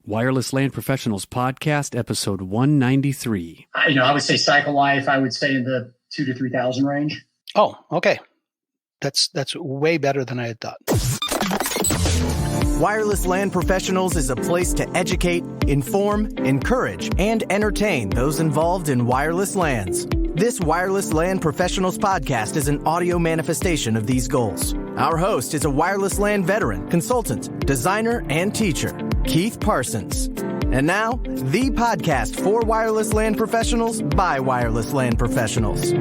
Wireless LAN Professionals Podcast, episode 193. I would say cycle life, I would say in the 2,000 to 3,000 range. Oh, okay. That's way better than I had thought. Wireless LAN Professionals is a place to educate, inform, encourage, and entertain those involved in wireless LANs. This Wireless LAN Professionals podcast is an audio manifestation of these goals. Our host is a wireless LAN veteran, consultant, designer, and teacher, Keith Parsons. And now, the podcast for wireless LAN professionals by wireless LAN professionals.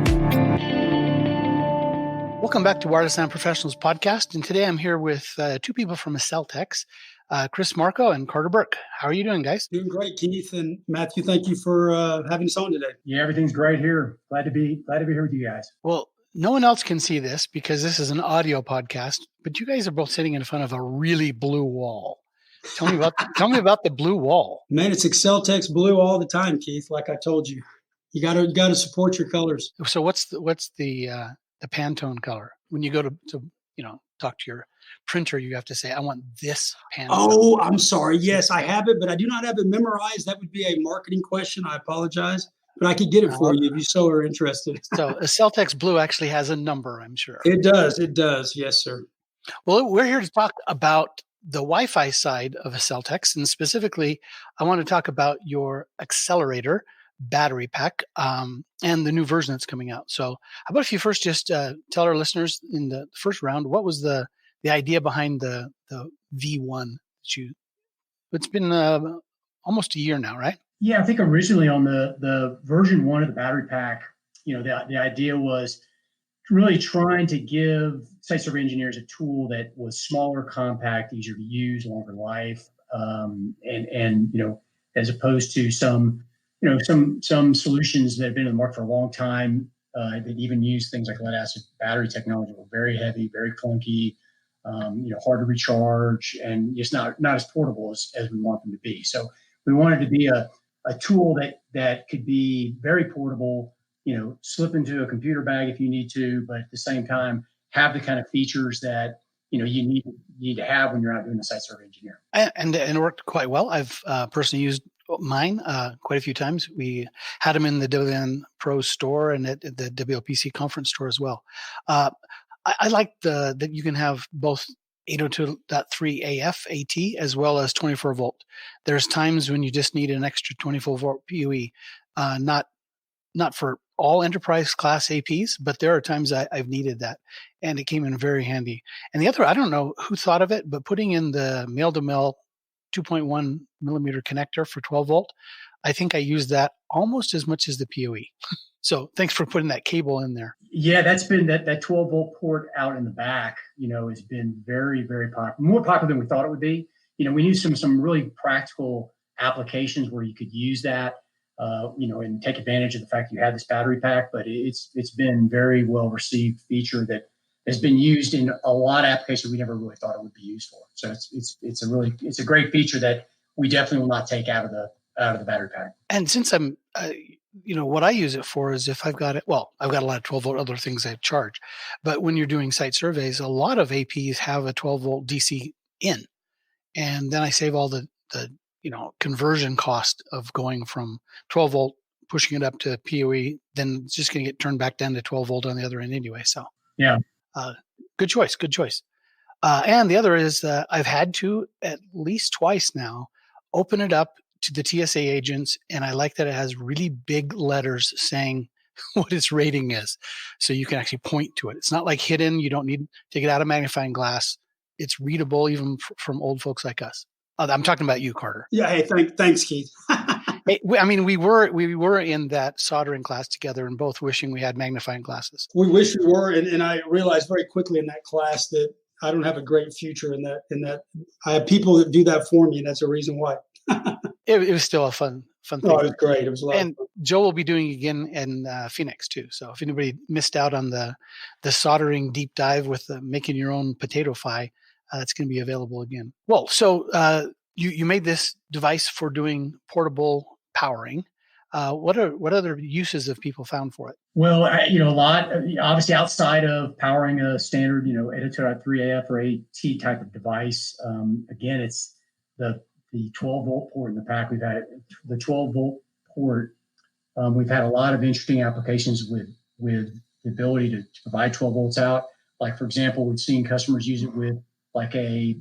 Welcome back to Wireless LAN Professionals Podcast. And today I'm here with two people from AccelTex, Chris Marco and Carter Burke. How are you doing, guys? Doing great, Keith. And Matthew, thank you for having us on today. Yeah, everything's great here. Glad to be here with you guys. Well, no one else can see this because this is an audio podcast, but you guys are both sitting in front of a really blue wall. Tell me about the blue wall. Man, it's AccelTex blue all the time, Keith. Like I told you, you got to support your colors. So what's the Pantone color? When you go to talk to your printer, you have to say, I want this Pantone. Oh, I'm sorry. Yes, I have it, but I do not have it memorized. That would be a marketing question. I apologize, but I could get it for you if you so are interested. So AccelTex blue actually has a number, I'm sure. It does. It does. Yes, sir. Well, we're here to talk about the Wi-Fi side of AccelTex, and specifically, I want to talk about your Accelerator battery pack and the new version that's coming out. So how about if you first just tell our listeners in the first round, what was the idea behind the V1 it's been almost a year now, right? Yeah, I think originally on the version 1 of the battery pack, the idea was really trying to give site survey engineers a tool that was smaller, compact, easier to use, longer life, and as opposed to some solutions that have been in the market for a long time that even use things like lead acid battery technology were very heavy, very clunky, hard to recharge, and just not as portable as we want them to be. So we wanted to be a tool that could be very portable, slip into a computer bag if you need to, but at the same time have the kind of features that you need to have when you're out doing a site survey engineer. And it worked quite well. I've personally used mine quite a few times. We had them in the WLAN Pro store and at the WLPC conference store as well. I like that you can have both 802.3 AF AT as well as 24 volt. There's times when you just need an extra 24 volt PoE, not for all enterprise class APs, but there are times I've needed that, and it came in very handy. And the other, I don't know who thought of it, but putting in the male-to-male 2.1 millimeter connector for 12 volt, I think I used that almost as much as the PoE. So thanks for putting that cable in there. Yeah, that's been that 12 volt port out in the back, has been very, very popular, more popular than we thought it would be. We knew some really practical applications where you could use that, and take advantage of the fact you had this battery pack, but it's been very well received feature that has been used in a lot of applications we never really thought it would be used for. So it's a great feature that we definitely will not take out of the battery pack. And since I'm, what I use it for is if I've got it, well, I've got a lot of 12 volt other things I charge, but when you're doing site surveys, a lot of APs have a 12 volt DC in, and then I save all the conversion cost of going from 12 volt, pushing it up to PoE, then it's just going to get turned back down to 12 volt on the other end anyway. So yeah. Good choice. And the other is I've had to at least twice now open it up to the TSA agents, and I like that it has really big letters saying what its rating is, so you can actually point to it. It's not like hidden. You don't need to take it out of magnifying glass. It's readable even from old folks like us. I'm talking about you, Carter. Yeah. Hey, thanks, Keith. We were in that soldering class together and both wishing we had magnifying glasses. We wish we were. And I realized very quickly in that class that I don't have a great future in that. I have people that do that for me, and that's the reason why. It was still a fun thing. Oh, it was great. It was a lot and of fun. Joe will be doing it again in Phoenix too. So if anybody missed out on the soldering deep dive with making your own potato pie, that's going to be available again. Well, so you made this device for doing portable powering. What other uses have people found for it? Well, a lot, obviously outside of powering a standard, 802.3 AF or AT type of device. Again, it's the the 12-volt port in the pack. We've had the 12-volt port. We've had a lot of interesting applications with the ability to provide 12 volts out. Like, for example, we've seen customers use it with like a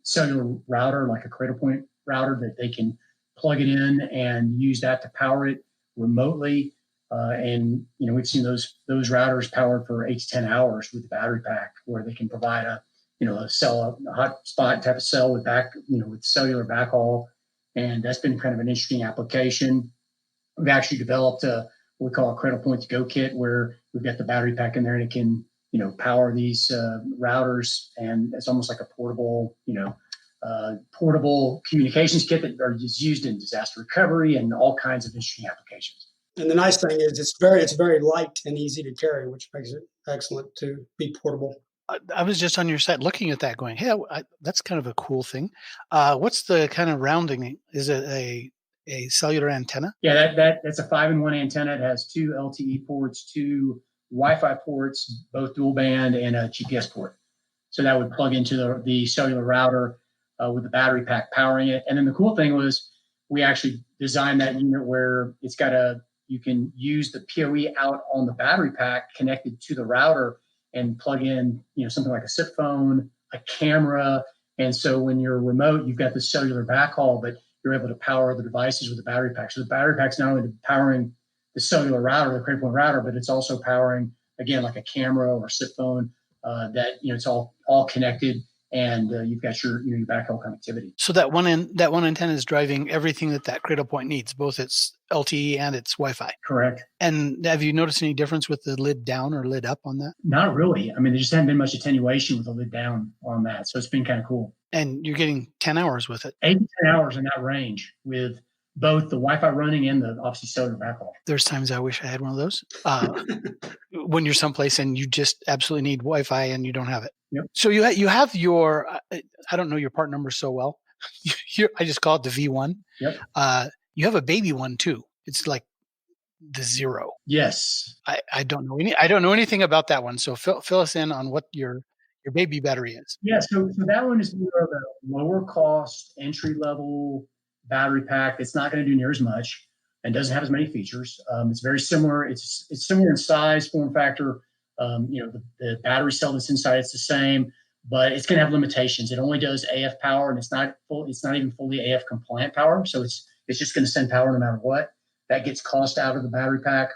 cellular router, like a Cradlepoint router, that they can plug it in and use that to power it remotely. And we've seen those routers powered for 8 to 10 hours with the battery pack, where they can provide a hotspot type of cell with with cellular backhaul. And that's been kind of an interesting application. We've actually developed what we call a Cradlepoint to Go kit, where we've got the battery pack in there and it can, power these routers. And it's almost like a portable communications kit that is used in disaster recovery and all kinds of interesting applications. And the nice thing is it's very light and easy to carry, which makes it excellent to be portable. I was just on your site looking at that going, hey, that's kind of a cool thing. What's the kind of rounding? Is it a cellular antenna? Yeah, that's a 5-in-1 antenna. It has 2 LTE ports, 2 Wi-Fi ports, both dual band, and a GPS port. So that would plug into the cellular router with the battery pack powering it. And then the cool thing was we actually designed that unit where you can use the PoE out on the battery pack connected to the router and plug in, something like a SIP phone, a camera. And so when you're remote, you've got the cellular backhaul, but you're able to power the devices with the battery pack. So the battery pack's not only powering the cellular router, the Cradlepoint router, but it's also powering, again, like a camera or a SIP phone that, it's all connected. And you've got your backhaul connectivity. So that one antenna is driving everything that Cradlepoint needs, both its LTE and its Wi-Fi. Correct. And have you noticed any difference with the lid down or lid up on that? Not really. I mean, there just hasn't been much attenuation with the lid down on that. So it's been kind of cool. And you're getting 10 hours with it. 8 to 10 hours in that range with both the Wi-Fi running and the obviously cellular backhaul. There's times I wish I had one of those. When you're someplace and you just absolutely need Wi-Fi and you don't have it. Yep. So you have your, I don't know your part number so well. I just call it the V1. Yep. You have a baby one too. It's like the 0. Yes. I don't know anything about that one. So fill us in on what your baby battery is. Yeah. So that one is more of a lower cost entry level battery pack. It's not going to do near as much and doesn't have as many features. It's very similar. It's similar in size, form factor. The battery cell that's inside, it's the same, but it's going to have limitations. It only does AF power, and it's not even fully AF compliant power. So it's just going to send power no matter what. That gets cost out of the battery pack.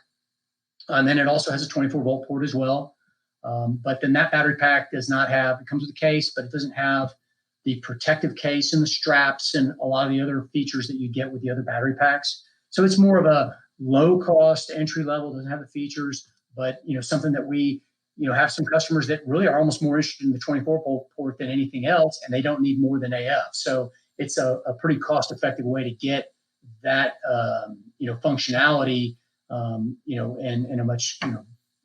And then it also has a 24-volt port as well. But then that battery pack it comes with a case, but it doesn't have the protective case and the straps and a lot of the other features that you get with the other battery packs. So it's more of a low-cost entry level, doesn't have the features, but something that we have some customers that really are almost more interested in the 24-volt port than anything else, and they don't need more than AF. So it's a pretty cost-effective way to get that functionality, and a much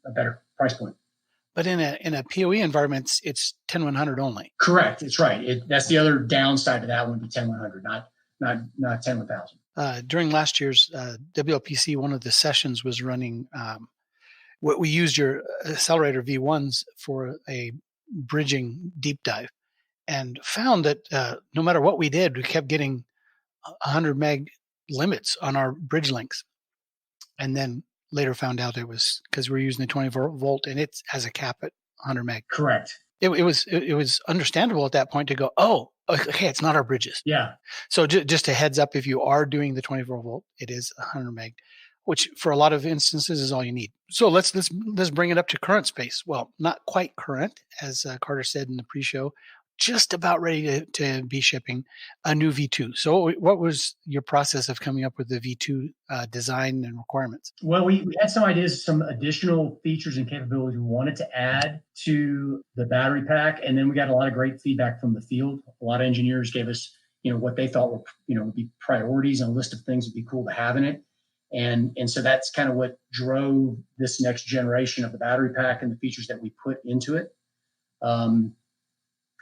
a better price point. But in a PoE environment, it's 10100 only. Correct. It's right. That's the other downside to that one would be 10100, not 10000. During last year's WLPC, one of the sessions was running. We used your Accelerator V1s for a bridging deep dive, and found that no matter what we did, we kept getting 100 meg limits on our bridge links, and then later found out it was because we're using the 24 volt and it has a cap at 100 meg. Correct. It was understandable at that point to go, oh, okay, it's not our bridges. Yeah. So just a heads up, if you are doing the 24 volt, it is 100 meg, which for a lot of instances is all you need. So let's bring it up to current space. Well, not quite current, as Carter said in the pre-show. Just about ready to be shipping a new V2. So what was your process of coming up with the V2 design and requirements? Well, we had some ideas, some additional features and capabilities we wanted to add to the battery pack. And then we got a lot of great feedback from the field. A lot of engineers gave us, what they thought were, would be priorities and a list of things would be cool to have in it. And so that's kind of what drove this next generation of the battery pack and the features that we put into it.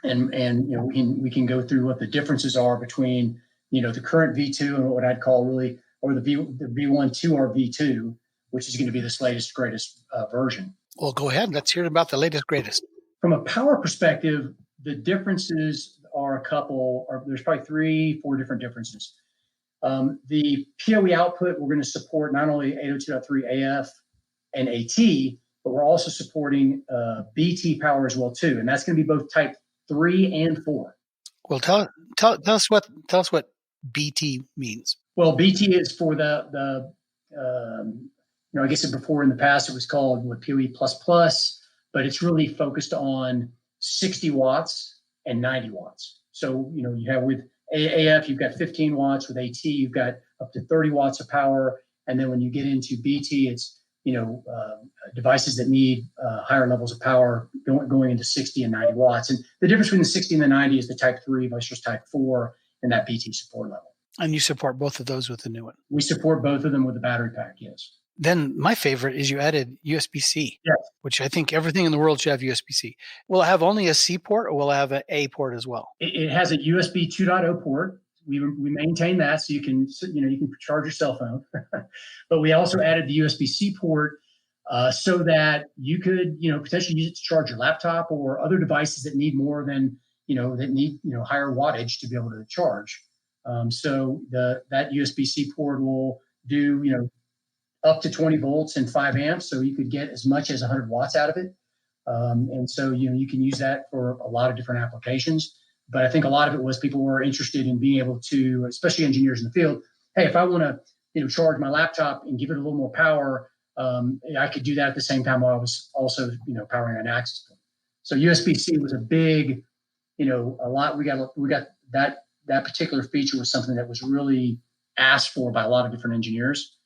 And we can go through what the differences are between the current V2 and what I'd call really, or the V1 to our V2, which is going to be this latest greatest version. Well, go ahead. Let's hear about the latest greatest. From a power perspective, the differences are there's probably 3-4 different differences. The PoE output, we're going to support not only 802.3 AF and AT, but we're also supporting BT power as well too, and that's going to be both type 3 and 4. Well, tell us what BT means. Well, BT is for I guess before in the past it was called PoE++, but it's really focused on 60 watts and 90 watts. So, you have with AF, you've got 15 watts. With AT, you've got up to 30 watts of power. And then when you get into BT, it's, devices that need higher levels of power going into 60 and 90 watts. And the difference between the 60 and the 90 is the type 3 versus type 4 and that BT support level. And you support both of those with the new one? We support both of them with the battery pack, yes. Then my favorite is you added USB-C, yes, which I think everything in the world should have USB-C. Will it have only a C port or will it have an A port as well? It has a USB 2.0 port. We maintain that so you can charge your cell phone. But we also added the USB-C port so that you could potentially use it to charge your laptop or other devices that need more than that need higher wattage to be able to charge. So that USB-C port will do up to 20 volts and 5 amps, so you could get as much as 100 watts out of it. And so you can use that for a lot of different applications. But I think a lot of it was people were interested in being able to, especially engineers in the field, hey, if I want to charge my laptop and give it a little more power, I could do that at the same time while I was also powering an access point. So USB-C was a big, a lot. We got that particular feature was something that was really asked for by a lot of different engineers.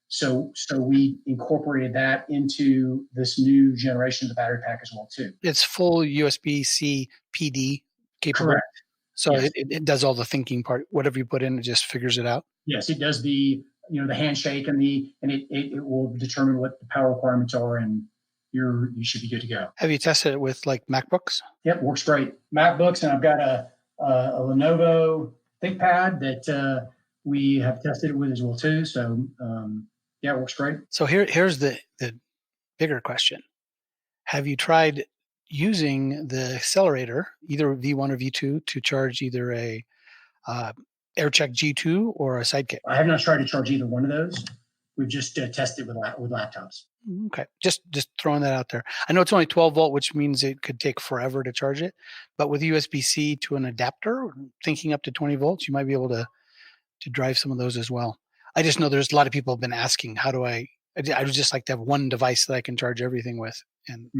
So we incorporated that into this new generation of the battery pack as well too. It's full USB-C PD capable. Correct. So yes. it does all the thinking part. Whatever you put in, it just figures it out. Yes, it does the handshake and it will determine what the power requirements are, and you should be good to go. Have you tested it with like MacBooks? Yep, works great. MacBooks, and I've got a Lenovo ThinkPad that we have tested it with as well too. So it works great. So here's the bigger question. Have you tried using the Accelerator, either V1 or V2, to charge either a AirCheck G2 or a Sidekick? I have not tried to charge either one of those. We've just tested with laptops. Okay, just throwing that out there. I know it's only 12 volt, which means it could take forever to charge it. But with USB-C to an adapter, thinking up to 20 volts, you might be able to drive some of those as well. I just know there's a lot of people have been asking, I would just like to have one device that I can charge everything with, and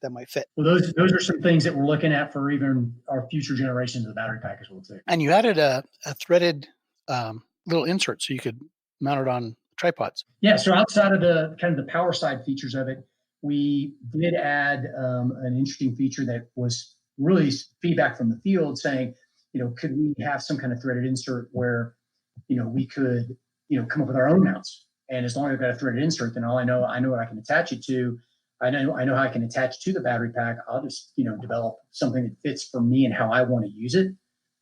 that might fit. Well, those are some things that we're looking at for even our future generations of the battery pack as well too. And you added a threaded little insert so you could mount it on tripods. Yeah. So outside of the kind of the power side features of it, we did add an interesting feature that was really feedback from the field saying, could we have some kind of threaded insert where, we could, come up with our own mounts. And as long as I've got a threaded insert, then I know what I can attach it to. I know how I can attach to the battery pack. I'll just, develop something that fits for me and how I want to use it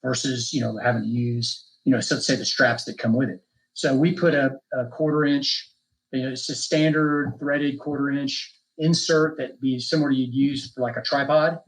versus, having to use, so let's say the straps that come with it. So we put a 1/4 inch, it's a standard threaded 1/4 inch insert that'd be similar to you'd use for like a tripod.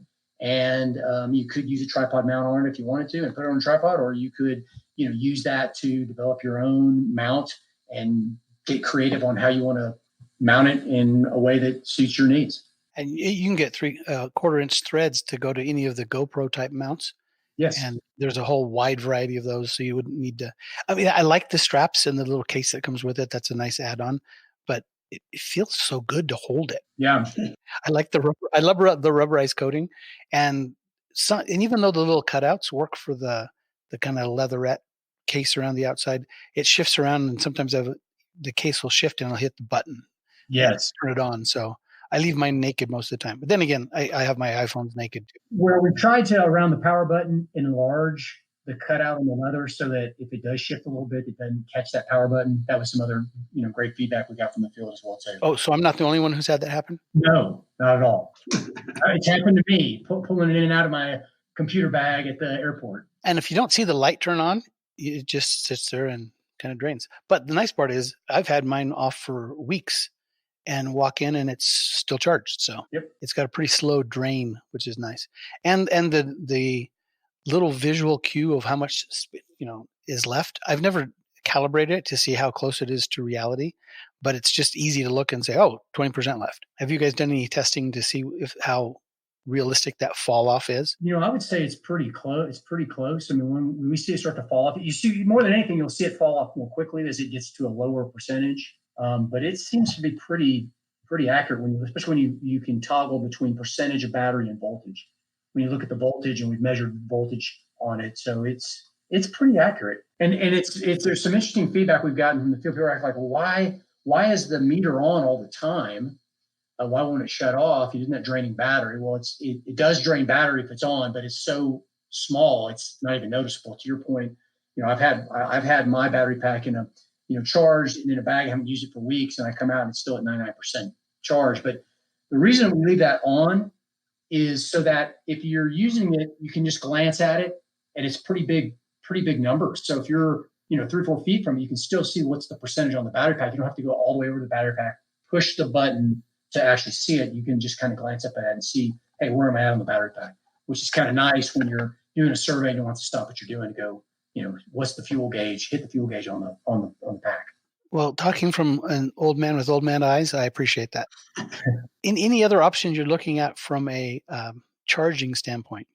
And you could use a tripod mount on it if you wanted to and put it on a tripod, or you could, use that to develop your own mount and get creative on how you want to mount it in a way that suits your needs. And you can get 3/4 inch threads to go to any of the GoPro type mounts. Yes. And there's a whole wide variety of those. So you wouldn't need to, I like the straps and the little case that comes with it. That's a nice add-on, but it feels so good to hold it. Yeah. I like the rubber. I love the rubberized coating, and even though the little cutouts work for the kind of leatherette case around the outside, it shifts around, and sometimes the case will shift and I'll hit the button. Yes. Turn it on. So I leave mine naked most of the time. But then again, I have my iPhones naked too. Where we tried to, around the power button, enlarge the cutout on the leather so that if it does shift a little bit, it doesn't catch that power button. That was some other, great feedback we got from the field as well too. Oh, so I'm not the only one who's had that happen? No, not at all. It's happened to me, pulling it in and out of my computer bag at the airport. And if you don't see the light turn on, it just sits there and kind of drains. But the nice part is I've had mine off for weeks and walk in and it's still charged. So Yep. It's got a pretty slow drain, which is nice. And the little visual cue of how much, is left. I've never calibrated it to see how close it is to reality, but it's just easy to look and say, 20% left. Have you guys done any testing to see how realistic that fall off is? I would say it's pretty close. It's pretty close. I mean, when we see it start to fall off, you see more than anything, you'll see it fall off more quickly as it gets to a lower percentage. But it seems to be pretty accurate especially when you can toggle between percentage of battery and voltage. When you look at the voltage, and we've measured voltage on it, so it's pretty accurate. And there's some interesting feedback we've gotten from the field. People are like, why is the meter on all the time? Why won't it shut off? Isn't that draining battery? Well, it does drain battery if it's on, but it's so small, it's not even noticeable. To your point, I've had my battery pack in a charged and in a bag. I haven't used it for weeks, and I come out and it's still at 99% charge. But the reason we leave that on is so that if you're using it, you can just glance at it, and it's pretty big numbers. So if you're 3 or 4 feet from it, you can still see what's the percentage on the battery pack. You don't have to go all the way over to the battery pack, push the button to actually see it. You can just kind of glance up at it and see, hey, where am I at on the battery pack? Which is kind of nice when you're doing a survey and you don't have to stop what you're doing to go, what's the fuel gauge? Hit the fuel gauge on the pack. Well, talking from an old man with old man eyes, I appreciate that. In any other options you're looking at from a charging standpoint,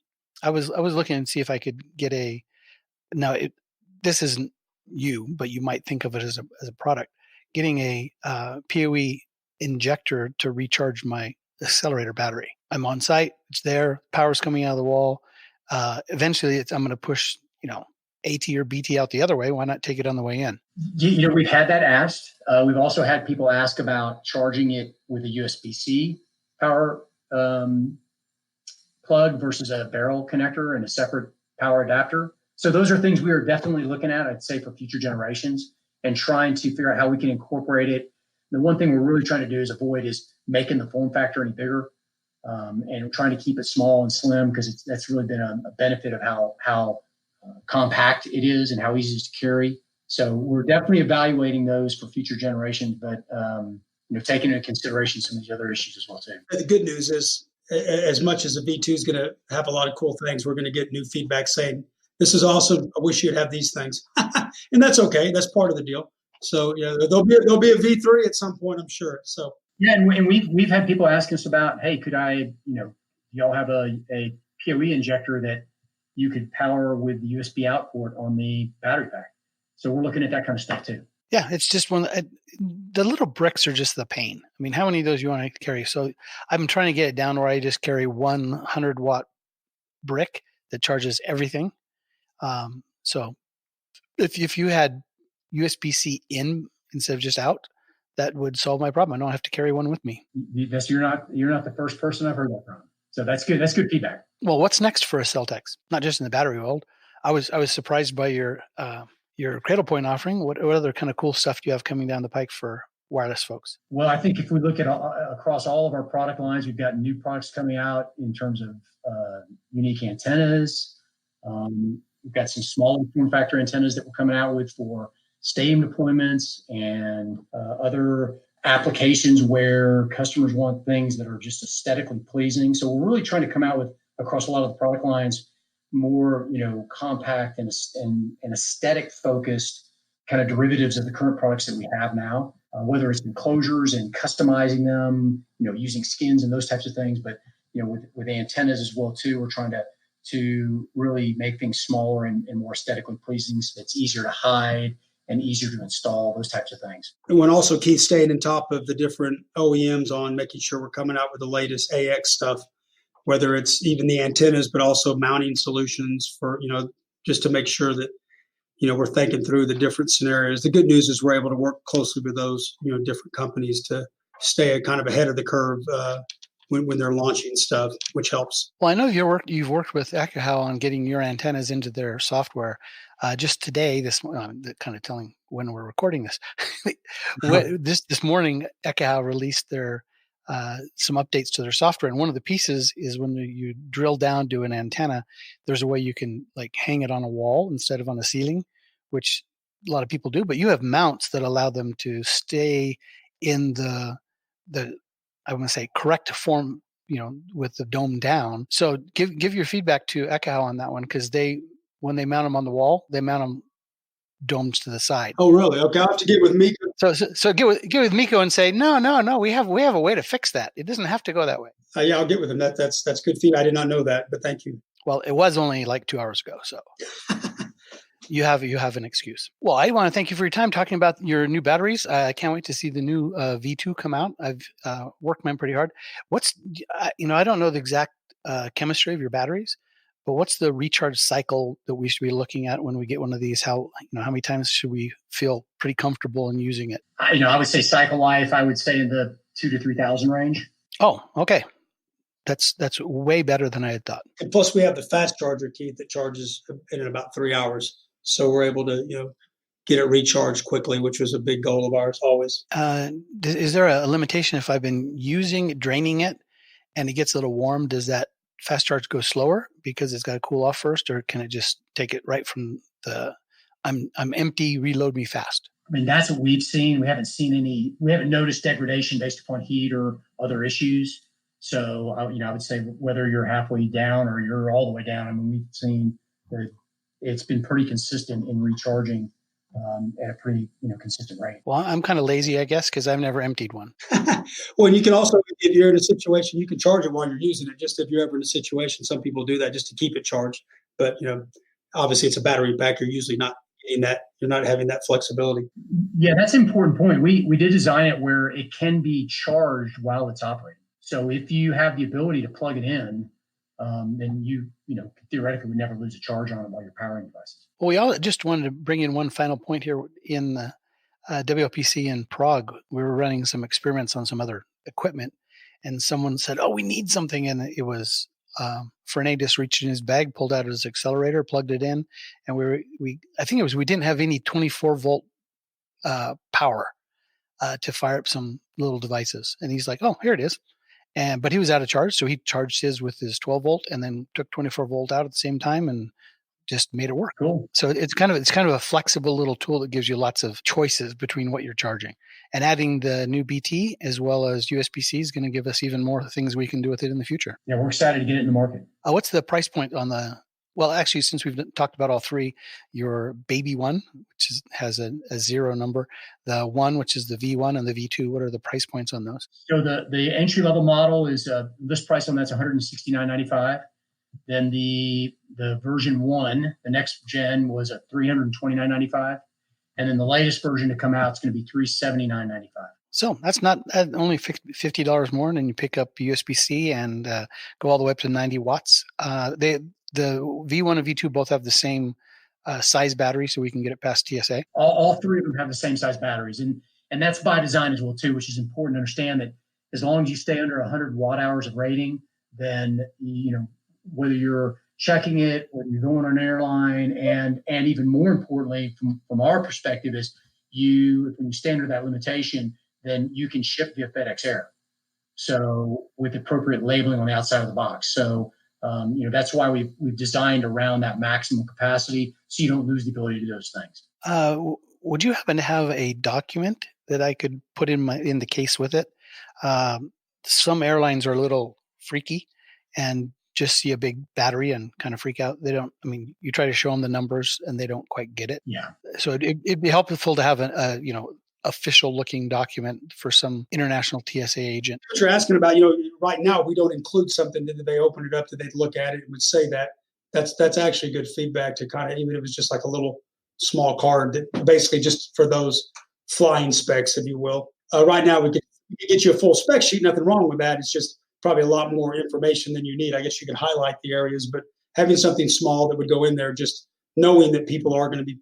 I was looking to see if I could get this isn't you, but you might think of it as a product. Getting a PoE injector to recharge my Accelerator battery. I'm on site. It's there. Power's coming out of the wall. Eventually, I'm going to push, AT or BT out the other way. Why not take it on the way in? We've had that asked. We've also had people ask about charging it with a USB-C power plug versus a barrel connector and a separate power adapter. So those are things we are definitely looking at, I'd say, for future generations and trying to figure out how we can incorporate it. The one thing we're really trying to do is avoid making the form factor any bigger, and trying to keep it small and slim, because that's really been a benefit of how compact it is and how easy it is to carry. So we're definitely evaluating those for future generations, but taking into consideration some of these other issues as well too. The good news is, as much as the V2 is going to have a lot of cool things, we're going to get new feedback saying, this is awesome. I wish you'd have these things. And that's okay. That's part of the deal. So there'll be a V3 at some point, I'm sure. So yeah, and we've had people ask us about, hey, could I, y'all have a PoE injector that you could power with the USB out port on the battery pack? So we're looking at that kind of stuff too. Yeah, it's just the little bricks are just the pain. I mean, how many of those you want to carry? So I'm trying to get it down where I just carry 100 watt brick that charges everything. So if you had USB-C in instead of just out, that would solve my problem. I don't have to carry one with me. You're not the first person I've heard that from. So that's good. That's good feedback. Well, what's next for AccelTex? Not just in the battery world. I was surprised by your cradle point offering. What other kind of cool stuff do you have coming down the pike for wireless folks? Well, I think if we look at across all of our product lines, we've got new products coming out in terms of unique antennas. We've got some smaller form factor antennas that we're coming out with for stadium deployments and other applications where customers want things that are just aesthetically pleasing. So we're really trying to come out with, across a lot of the product lines, more compact and aesthetic focused kind of derivatives of the current products that we have now, whether it's enclosures and customizing them, using skins and those types of things. But with antennas as well too, we're trying to really make things smaller and more aesthetically pleasing, so it's easier to hide and easier to install, those types of things. And when also Keith staying on top of the different OEMs on making sure we're coming out with the latest AX stuff, whether it's even the antennas, but also mounting solutions for, just to make sure that, we're thinking through the different scenarios. The good news is we're able to work closely with those, different companies to stay kind of ahead of the curve when they're launching stuff, which helps. Well, I know you've worked with Ekahau on getting your antennas into their software. Just today, kind of telling when we're recording this, this morning, Ekahau released their some updates to their software, and one of the pieces is when you drill down to an antenna, there's a way you can hang it on a wall instead of on a ceiling, which a lot of people do. But you have mounts that allow them to stay in the I want to say correct form with the dome down. So give your feedback to Ekahau on that one, because when they mount them on the wall, they mount them domes to the side. Oh, really? Okay, I'll have to get with Miko. So get with Miko and say, no, we have a way to fix that. It doesn't have to go that way. Yeah, I'll get with him. That's good feedback. I did not know that, but thank you. Well, it was only like 2 hours ago, so you have an excuse. Well, I want to thank you for your time talking about your new batteries. I can't wait to see the new V2 come out. I've worked mine pretty hard. I don't know the exact chemistry of your batteries, but what's the recharge cycle that we should be looking at when we get one of these? How many times should we feel pretty comfortable in using it? I would say cycle life, I would say in the 2,000 to 3,000 range. Oh, okay. That's way better than I had thought. And plus, we have the fast charger, Keith, that charges in about 3 hours. So we're able to, get it recharged quickly, which was a big goal of ours always. Is there a limitation if I've been draining it, and it gets a little warm? Does that fast charge go slower because it's got to cool off first, or can it just take it right from I'm empty, reload me fast? I mean, that's what we've seen. We haven't noticed degradation based upon heat or other issues. So, I would say whether you're halfway down or you're all the way down, I mean, we've seen that it's been pretty consistent in recharging at a pretty, consistent rate. Well, I'm kind of lazy, I guess, because I've never emptied one. Well, you can also, if you're in a situation, you can charge it while you're using it. Just if you're ever in a situation, some people do that just to keep it charged. But, obviously it's a battery pack. You're usually not getting that. You're not having that flexibility. Yeah, that's an important point. We did design it where it can be charged while it's operating. So if you have the ability to plug it in, then you theoretically would never lose a charge on it while you're powering devices. Well, we all just wanted to bring in one final point here. In the WLPC in Prague, we were running some experiments on some other equipment, and someone said, "Oh, we need something," and it was Fernay just reached in his bag, pulled out his accelerator, plugged it in, and we didn't have any 24-volt power to fire up some little devices, and he's like, "Oh, here it is." But he was out of charge, so he charged his with his 12 volt and then took 24 volt out at the same time and just made it work. Cool. So it's kind of a flexible little tool that gives you lots of choices between what you're charging. And adding the new BT as well as USB-C is going to give us even more things we can do with it in the future. Yeah, we're excited to get it in the market. What's the price point on well, actually, since we've talked about all three, your baby one, which has a 0 number, the one, which is the V1, and the V2, what are the price points on those? So the entry level model is list price on that's $169.95. Then the version 1, the next gen, was at $329.95, and then the latest version to come out is going to be $379.95. So that's not only $50 more, and then you pick up USB-C and go all the way up to 90 watts. The V1 and V2 both have the same size battery, so we can get it past TSA. All three of them have the same size batteries, and that's by design as well too, which is important to understand that as long as you stay under 100 watt hours of rating, then whether you're checking it, whether you're going on an airline, and even more importantly, from our perspective, is when you stay under that limitation, then you can ship via FedEx Air. So with appropriate labeling on the outside of the box. So that's why we've designed around that maximum capacity, so you don't lose the ability to do those things. Would you happen to have a document that I could put in the case with it? Some airlines are a little freaky and just see a big battery and kind of freak out. You try to show them the numbers and they don't quite get it. Yeah. So it'd be helpful to have a official looking document for some international TSA agent. What you're asking about, right now we don't include something that they open it up, that they'd look at it and would say that. That's actually good feedback to kind of, even if it's just like a little small card that basically just for those flying specs, if you will. Right now we can get you a full spec sheet, nothing wrong with that. It's just probably a lot more information than you need. I guess you can highlight the areas, but having something small that would go in there, just knowing that people are going to be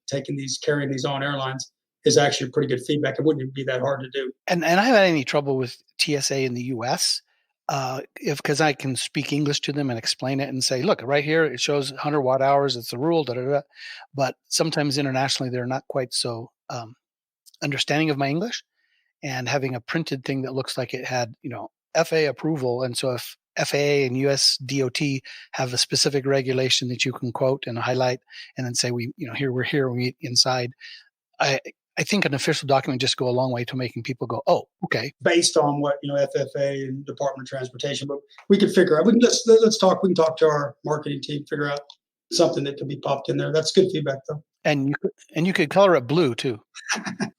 carrying these on airlines, is actually pretty good feedback. It wouldn't be that hard to do. And I haven't had any trouble with TSA in the US because I can speak English to them and explain it and say, look, right here, it shows 100 watt hours. It's the rule, da, da, da. But sometimes internationally, they're not quite so understanding of my English, and having a printed thing that looks like it had, FAA approval. And so if FAA and US DOT have a specific regulation that you can quote and highlight and then say, we're here, we inside. I think an official document just go a long way to making people go, oh, okay. Based on what, FFA and Department of Transportation, but we could figure out, let's talk, we can talk to our marketing team, figure out something that could be popped in there. That's good feedback though. And you could color it blue too.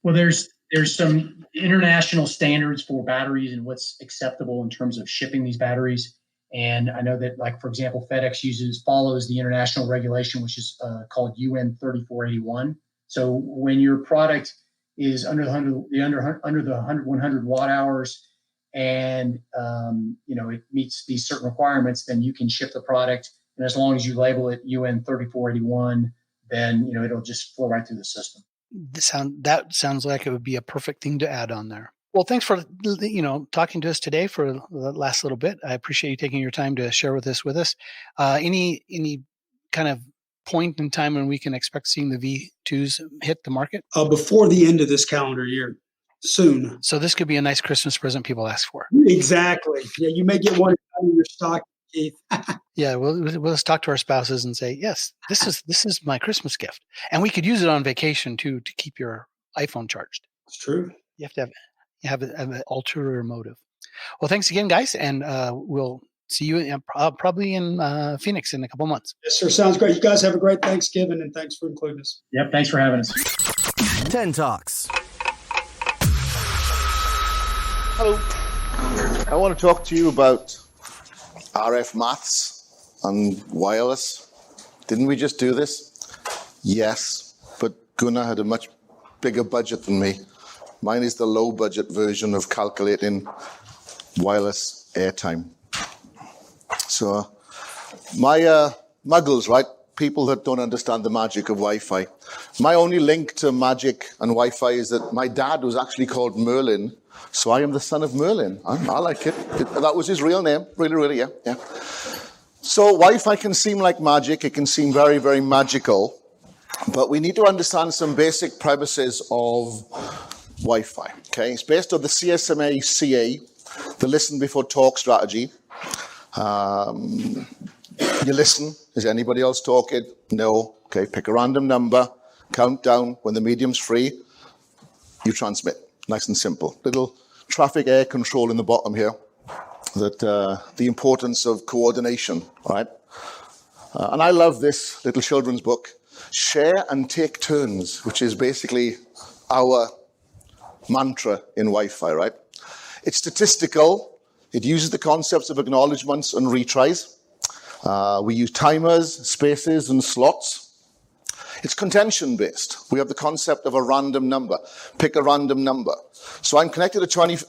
Well, there's some international standards for batteries and what's acceptable in terms of shipping these batteries. And I know that, like, for example, FedEx follows the international regulation, which is called UN 3481. So when your product is under the 100 watt hours and, it meets these certain requirements, then you can ship the product. And as long as you label it UN 3481, then, it'll just flow right through the system. That sounds like it would be a perfect thing to add on there. Well, thanks for, talking to us today for the last little bit. I appreciate you taking your time to share with us. Any kind of point in time when we can expect seeing the V2s hit the market? Before the end of this calendar year, soon. So this could be a nice Christmas present people ask for. Exactly. Yeah, you may get one in your stock, Keith. Yeah, we'll talk to our spouses and say, yes, this is my Christmas gift, and we could use it on vacation too to keep your iPhone charged. It's true. You have an ulterior motive. Well, thanks again, guys, and we'll see you probably in Phoenix in a couple months. Yes, sir. Sounds great. You guys have a great Thanksgiving, and thanks for including us. Yep. Thanks for having us. 10 Talks. Hello. I want to talk to you about RF maths and wireless. Didn't we just do this? Yes, but Gunnar had a much bigger budget than me. Mine is the low budget version of calculating wireless airtime. So my muggles, right? People that don't understand the magic of Wi-Fi. My only link to magic and Wi-Fi is that my dad was actually called Merlin, so I am the son of Merlin. I like it. That was his real name. Really, yeah. So Wi-Fi can seem like magic. It can seem very, very magical. But we need to understand some basic premises of Wi-Fi. Okay, it's based on the CSMA CA, the listen before talk strategy. You listen. Is anybody else talking? No. Okay, pick a random number, count down. When the medium's free, you transmit. Nice and simple. Little traffic air control in the bottom here. That the importance of coordination, right? And I love this little children's book, Share and Take Turns, which is basically our mantra in Wi-Fi, right? It's statistical. It uses the concepts of acknowledgements and retries. We use timers, spaces, and slots. It's contention-based. We have the concept of a random number. Pick a random number. So I'm connected to 48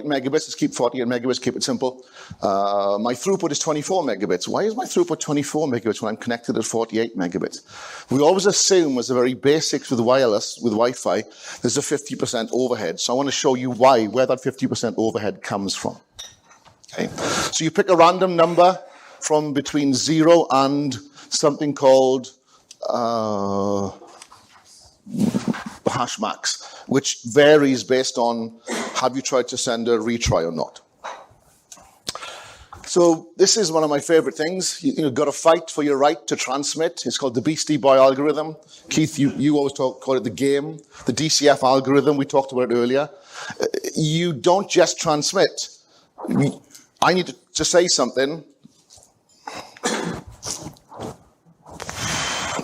megabits. Let's keep 48 megabits, keep it simple. My throughput is 24 megabits. Why is my throughput 24 megabits when I'm connected at 48 megabits? We always assume, as the very basics with wireless, with Wi-Fi, there's a 50% overhead. So I want to show you where that 50% overhead comes from. Okay? So you pick a random number from between 0 and something called hash max, which varies based on have you tried to send a retry or not. So this is one of my favorite things. You've got to fight for your right to transmit. It's called the Beastie Boy algorithm. Keith, you always call it the game, the DCF algorithm. We talked about it earlier. You don't just transmit. I need to say something.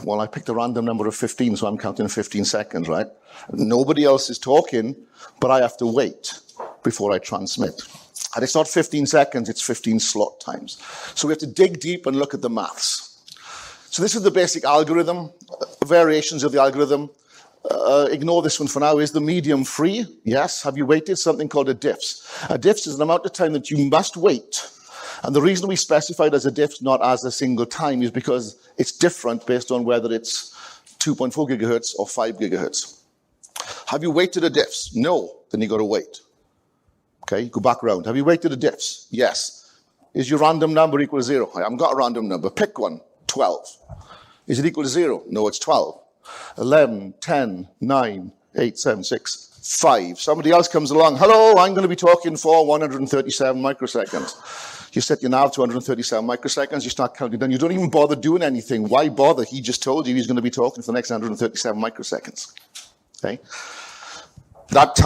Well, I picked a random number of 15, so I'm counting 15 seconds, right? Nobody else is talking, but I have to wait before I transmit. And it's not 15 seconds, it's 15 slot times. So we have to dig deep and look at the maths. So this is the basic algorithm, variations of the algorithm. Ignore this one for now. Is the medium free? Yes. Have you waited? Something called a diffs. A diffs is an amount of time that you must wait. And the reason we specify it as a diffs, not as a single time, is because it's different based on whether it's 2.4 gigahertz or 5 gigahertz. Have you waited a diffs? No. Then you got to wait. Okay, go back around. Have you waited a diffs? Yes. Is your random number equal to 0? I haven't got a random number. Pick one. 12. Is it equal to 0? No, it's 12. 11, 10, 9, 8, 7, 6, 5. Somebody else comes along. Hello, I'm going to be talking for 137 microseconds. You set your nav to 137 microseconds, you start counting down. You don't even bother doing anything. Why bother? He just told you he's going to be talking for the next 137 microseconds. Okay. That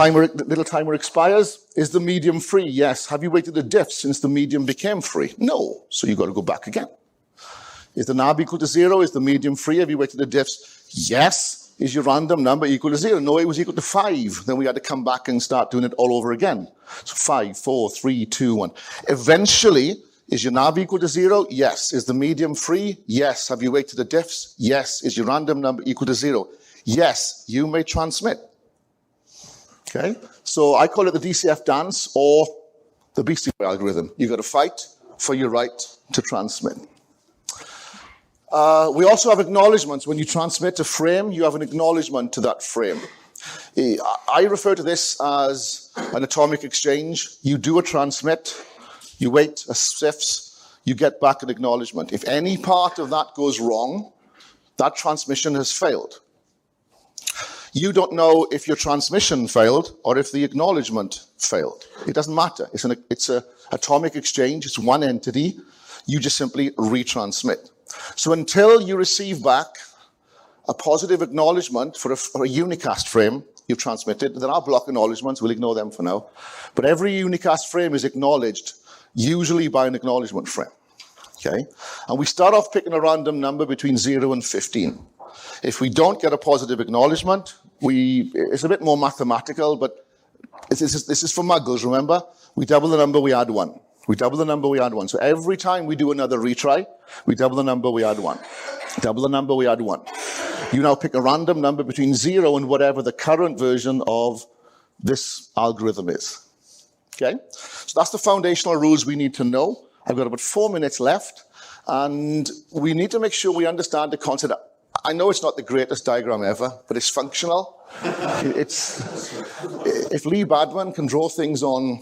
little timer expires. Is the medium free? Yes. Have you waited a diff since the medium became free? No. So you've got to go back again. Is the nav equal to 0? Is the medium free? Have you waited the diffs? Yes. Is your random number equal to 0? No, it was equal to 5. Then we had to come back and start doing it all over again. So 5, 4, 3, 2, 1. Eventually, is your nav equal to 0? Yes. Is the medium free? Yes. Have you waited the diffs? Yes. Is your random number equal to 0? Yes. You may transmit. Okay? So I call it the DCF dance or the Beastie Boy algorithm. You've got to fight for your right to transmit. We also have acknowledgements. When you transmit a frame, you have an acknowledgement to that frame. I refer to this as an atomic exchange. You do a transmit, you wait a SIFS, you get back an acknowledgement. If any part of that goes wrong, that transmission has failed. You don't know if your transmission failed or if the acknowledgement failed. It doesn't matter. It's an atomic exchange. It's one entity. You just simply retransmit. So until you receive back a positive acknowledgement for a unicast frame you've transmitted, there are block acknowledgements. We'll ignore them for now. But every unicast frame is acknowledged, usually by an acknowledgement frame. Okay? And we start off picking a random number between 0 and 15. If we don't get a positive acknowledgement, it's a bit more mathematical, but this is for muggles, remember? We double the number, we add 1. We double the number, we add 1. So every time we do another retry, we double the number, we add 1. Double the number, we add 1. You now pick a random number between 0 and whatever the current version of this algorithm is. Okay? So that's the foundational rules we need to know. I've got about 4 minutes left, and we need to make sure we understand the concept. I know it's not the greatest diagram ever, but it's functional. If Lee Badman can draw things on,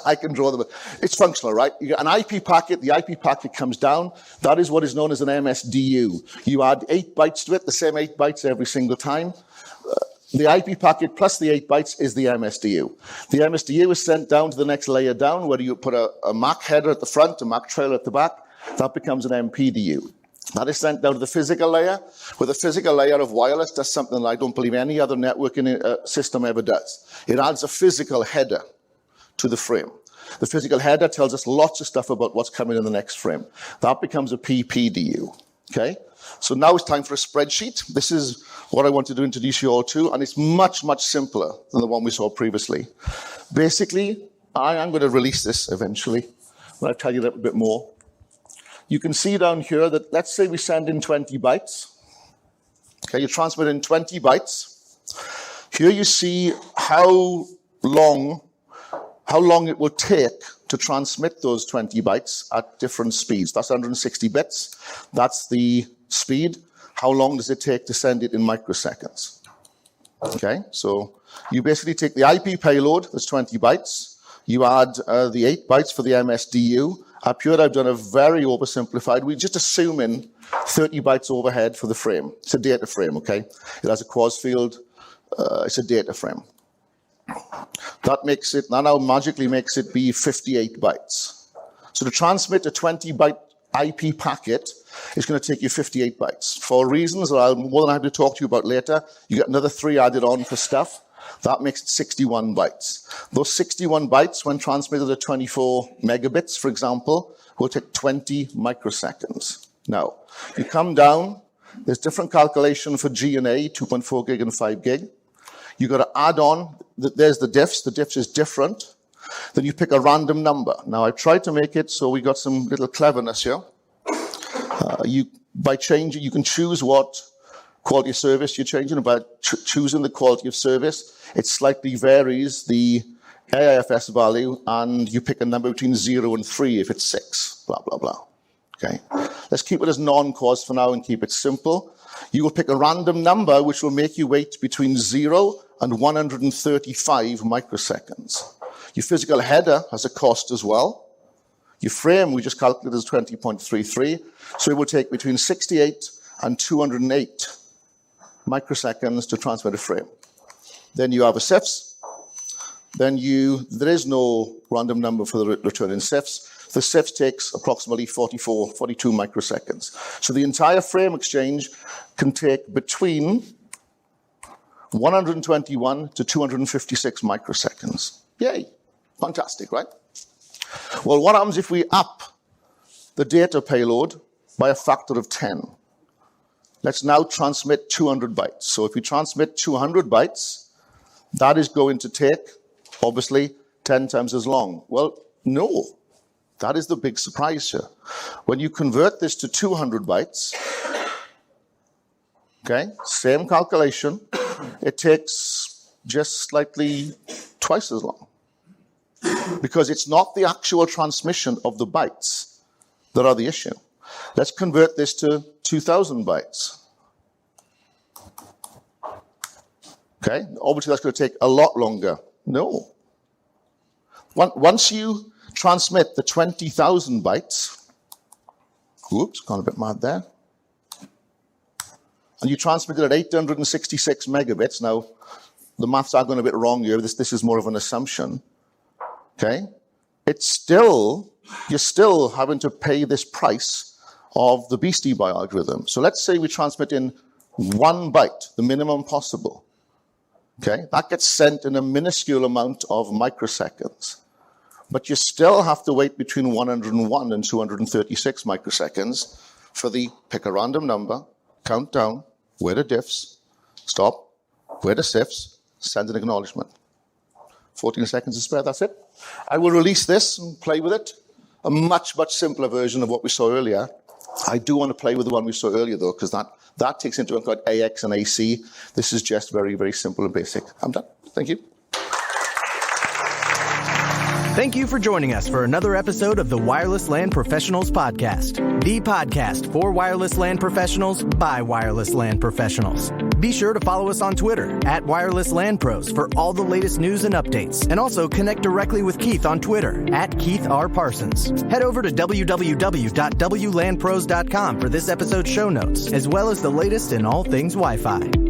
I can draw them. It's functional, right? You get an IP packet, the IP packet comes down. That is what is known as an MSDU. You add 8 bytes to it, the same 8 bytes every single time. The IP packet plus the 8 bytes is the MSDU. The MSDU is sent down to the next layer down, where you put a MAC header at the front, a MAC trailer at the back. That becomes an MPDU. That is sent down to the physical layer, where the physical layer of wireless does something that I don't believe any other networking system ever does. It adds a physical header to the frame. The physical header tells us lots of stuff about what's coming in the next frame. That becomes a PPDU. Okay? So now it's time for a spreadsheet. This is what I wanted to introduce you all to, and it's much, much simpler than the one we saw previously. Basically, I'm going to release this eventually, when I tell you a little bit more. You can see down here that, let's say we send in 20 bytes. Okay, you transmit in 20 bytes. Here you see how long it will take to transmit those 20 bytes at different speeds. That's 160 bits. That's the speed. How long does it take to send it in microseconds? Okay, so you basically take the IP payload, that's 20 bytes. You add the 8 bytes for the MSDU. Up here, I've done a very oversimplified. We just assume in 30 bytes overhead for the frame. It's a data frame, okay? It has a QoS field. It's a data frame. That now magically makes it be 58 bytes. So to transmit a 20-byte IP packet, it's going to take you 58 bytes. For reasons that I'll more than happy to talk to you about later, you get another 3 added on for stuff. That makes it 61 bytes. Those 61 bytes, when transmitted at 24 megabits, for example, will take 20 microseconds. Now, you come down, there's different calculation for G and A, 2.4 gig and 5 gig. You've got to add on, there's the diffs is different. Then you pick a random number. Now, I tried to make it so we got some little cleverness here. By changing, you can choose what quality of service you're changing. By choosing the quality of service, it slightly varies the AIFS value, and you pick a number between 0 and 3 if it's 6, blah, blah, blah. Okay. Let's keep it as non-QoS for now and keep it simple. You will pick a random number which will make you wait between 0 and 135 microseconds. Your physical header has a cost as well. Your frame, we just calculated as 20.33, so it will take between 68 and 208 microseconds to transmit a frame. Then you have a CIFS. Then there is no random number for the return in CIFS. The CIFS takes approximately 42 microseconds. So the entire frame exchange can take between 121 to 256 microseconds. Yay. Fantastic, right? Well, what happens if we up the data payload by a factor of 10? Let's now transmit 200 bytes. So if we transmit 200 bytes, that is going to take, obviously, 10 times as long. Well, no. That is the big surprise here. When you convert this to 200 bytes, okay, same calculation, it takes just slightly twice as long. Because it's not the actual transmission of the bytes that are the issue. Let's convert this to 2,000 bytes. Okay, obviously that's going to take a lot longer. No. Once you transmit the 20,000 bytes, oops, gone a bit mad there, and you transmit it at 866 megabits, now the maths are going a bit wrong here, this is more of an assumption, okay, you're still having to pay this price of the Beastie Boy algorithm. So let's say we transmit in 1 byte, the minimum possible. Okay, that gets sent in a minuscule amount of microseconds. But you still have to wait between 101 and 236 microseconds for the pick a random number, count down, where the diffs, stop, where the sifs, send an acknowledgement. 14 seconds to spare, that's it. I will release this and play with it. A much, much simpler version of what we saw earlier. I do want to play with the one we saw earlier, though, because that takes into account AX and AC. This is just very, very simple and basic. I'm done. Thank you. Thank you for joining us for another episode of the Wireless LAN Professionals Podcast, the podcast for wireless LAN professionals by wireless LAN professionals. Be sure to follow us on Twitter at Wireless LAN Pros for all the latest news and updates, and also connect directly with Keith on Twitter at Keith R. Parsons. Head over to www.wlanpros.com for this episode's show notes, as well as the latest in all things Wi-Fi.